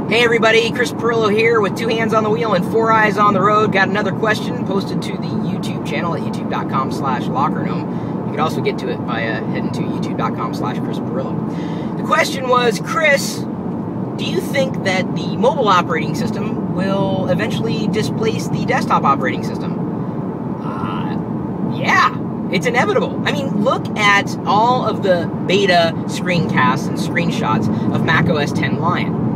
Hey everybody, Chris Pirillo here with 2 hands on the wheel and 4 eyes on the road. Got another question posted to the YouTube channel at youtube.com/LockerGnome. You can also get to it by heading to youtube.com/Chris Pirillo. The question was, Chris, do you think that the mobile operating system will eventually displace the desktop operating system? Yeah, it's inevitable. I mean, look at all of the beta screencasts and screenshots of macOS 10 Lion.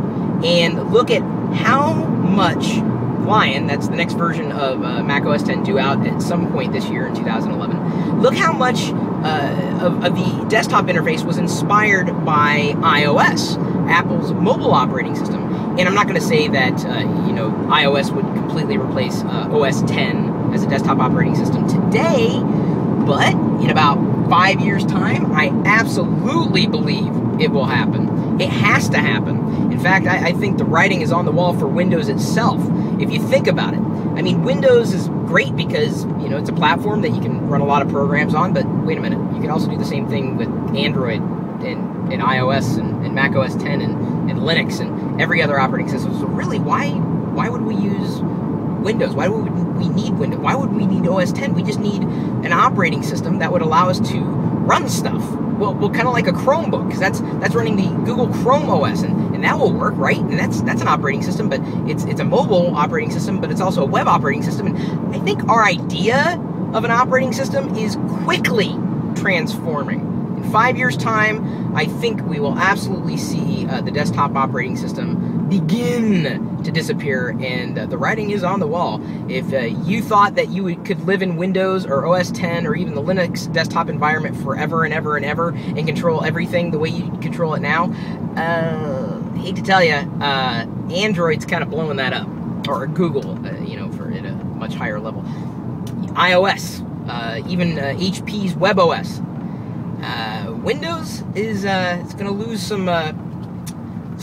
And look at how much Lion, that's the next version of macOS 10 due out at some point this year in 2011, look how much of the desktop interface was inspired by iOS, Apple's mobile operating system. And I'm not going to say that, iOS would completely replace OS 10 as a desktop operating system today, but in about 5 years' time, I absolutely believe it will happen. It has to happen. In fact, I think the writing is on the wall for Windows itself, if you think about it. I mean, Windows is great because, it's a platform that you can run a lot of programs on, but wait a minute, you can also do the same thing with Android and iOS and Mac OS 10 and Linux and every other operating system. So really, why would we use Windows? Why would we need Windows? Why would we need OS 10? We just need an operating system that would allow us to run stuff. Well, kind of like a Chromebook, because that's running the Google Chrome OS, and that will work, right? And that's an operating system, but it's a mobile operating system, but it's also a web operating system. And I think our idea of an operating system is quickly transforming. In 5 years' time, I think we will absolutely see the desktop operating system begin to disappear, and the writing is on the wall. If you thought that you could live in Windows or OS 10 or even the Linux desktop environment forever and ever and ever and control everything the way you control it now, hate to tell you, Android's kind of blowing that up, or Google, for at a much higher level. iOS, even HP's WebOS. Windows is it's going to lose some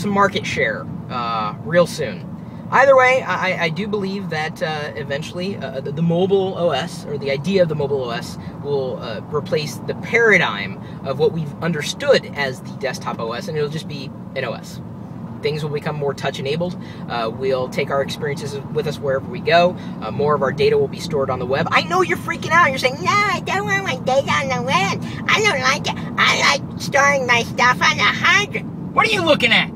market share real soon. Either way, I do believe that eventually the mobile OS, or the idea of the mobile OS, will replace the paradigm of what we've understood as the desktop OS, and it'll just be an OS. Things will become more touch-enabled. We'll take our experiences with us wherever we go. More of our data will be stored on the web. I know you're freaking out. You're saying, no, I don't want my data on the web. I don't like it. I like storing my stuff on the hard drive. What are you looking at?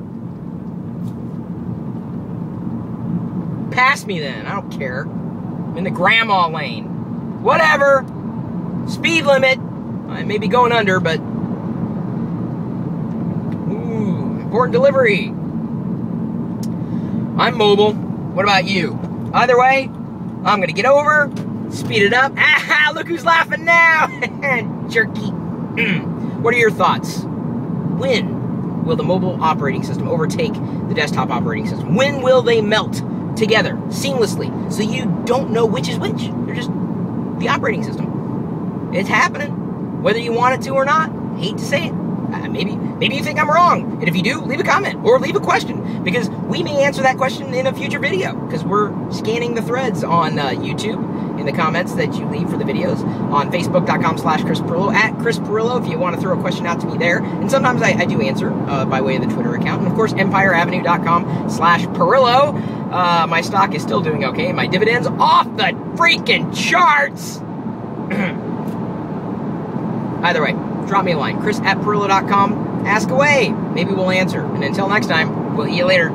Pass me then. I don't care. I'm in the grandma lane. Whatever. Speed limit. I may be going under, but... Ooh, important delivery. I'm mobile. What about you? Either way, I'm going to get over, speed it up. Ah, look who's laughing now. Jerky. What are your thoughts? When will the mobile operating system overtake the desktop operating system? When will they melt together seamlessly so you don't know which is which? They're just the operating system. It's happening, whether you want it to or not. Hate to say it. Maybe you think I'm wrong, and if you do, leave a comment or leave a question, because we may answer that question in a future video, because we're scanning the threads on YouTube in the comments that you leave for the videos, on Facebook.com/Chris Pirillo, at Chris Pirillo, if you want to throw a question out to me there, and sometimes I do answer by way of the Twitter account, and of course EmpireAvenue.com/Pirillo. My stock is still doing okay, my dividends off the freaking charts. Either way, drop me a line, Chris@Pirillo.com. Ask away. Maybe we'll answer. And until next time, we'll see you later.